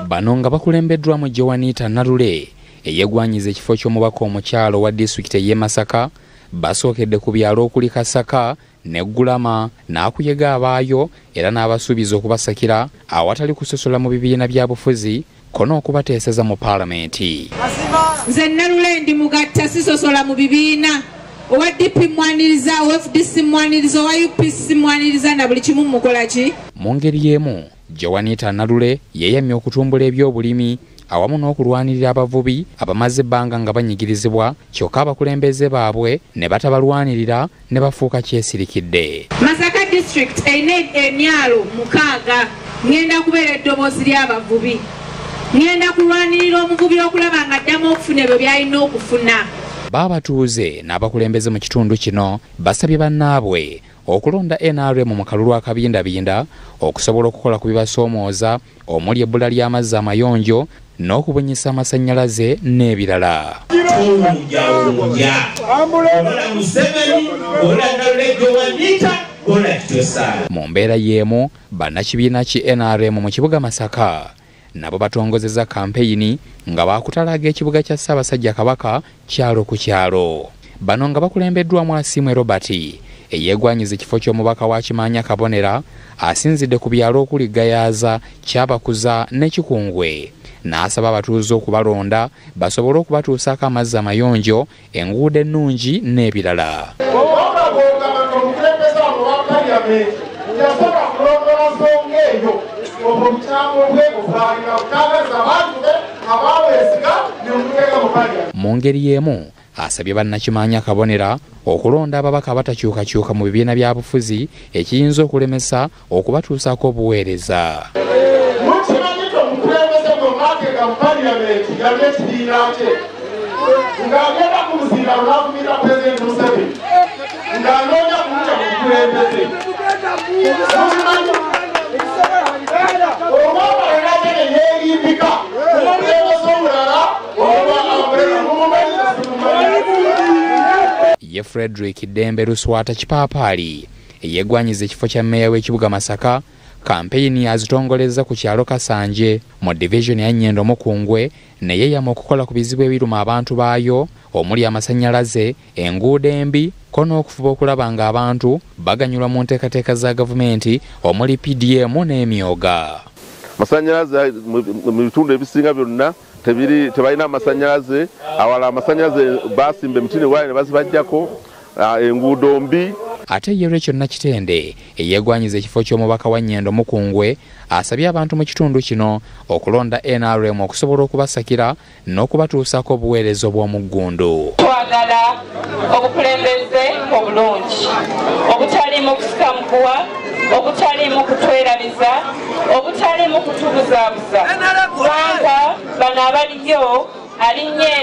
Bano nga bakulembeddwamu Joanita Nalule eyegwanyiza ekifo ky'omubaka omukyalo wa disitulikiti y'e Masaka basookedde ku byalo okuli Kasaka ne Gulama n'akuyega abaayo era n'abasuubiza okubasakira awatali kusosola mu bibiina bya bufuzi kono okubateeseza mu paalamenti. Nze Nalule ndi mugatta sisosola mu bibiina owa DP mwaniriza owa FDC mwaniriza owa UPC mwaniriza na buli kimu mukola ki. Mu ngeri y'emu Joanita Nalule yeeyamye okutumbula ebyobulimi awamu n'okulwanirira abavubi abamaze ebbanga nga banyigirizibwa kyokka abakulembeze baabwe ne batabalwanirira ne bafuuka kyesirikidde. Masaka district eyina emyalo 6 ngenda kubeera eddoboozi ly'abavubi. Ngenda kulwanirira omuvubi okulaba nga addamu okufuna ebyo by'alina okufuna. Baabatuuze n'abakulembeze mu kitundu kino basabye bannaabwe okulonda NRM mu kalulu akabindabinda okusobola okukola ku bibasoomooza omuli ebbula ly'amazzi amayonjo n'okubunyisa amasannyalaze n'ebirala. Mu mbeera y'emu bannakibiina ki NRM mu kibuga Masaka nabo batongozeza kampeyini nga baakutalaga ekibuga kya Ssaabasajja Kabaka kyalo ku kyalo. Bano nga bakulembeddwamu Asimwe Robert eyegwanyiza ekifo ky'omubaka wa Kimanya Kabonera asinzidde ku byalo okuli Gayaza, Kyabakuza ne Kikungwe n'asaba abatuuze okubalonda basobole okubatuusaako amazzi amayonjo, enguudo ennungi n'ebirala. Mu ngeri y'emu asabye bannakimanya Kabonera okulonda ababaka abatakyukakyuka mu bibiina bya bufuzi ekiyinza okulemesa okubatuusaako obuweereza. Ye Frederick Dembe Luswata Kipaapaali eyegwanyiza ekifo kya mmeeya w'ekibuga Masaka kampeyini azitongoleza ku kyalo Kasanje mu division ya Nnyendo Mukungwe ne yeeyama okukola ku bizibu ebiruma abantu baayo omuli amasannyalaze, enguudo embi ko n'okufuba okulaba nga abantu baganyulwa mu nteekateeka za gavumenti omuli PDM n'emyoga. Amasannyalaze mu bitundu ebisinga byonna tebalina amasannyalaze, awala amasannyalaze basimba emitini wayi ne bazibajjako, enguudo mbi. Ate ye Rachel Nakitende eyegwanyiza ekifo ky'omubaka wa Nnyendo Mukungwe asabye abantu mu kitundu kino okulonda NRM okusobola okubasakira n'okubatuusaako obuweereza obw'omuggundu. Twagala obukulembeze obulungi obutalimu kusikamukuwa, obutalimu kutwerabiza, obutalimu kutubuzaabuza kubanga bano abaliyo alinnye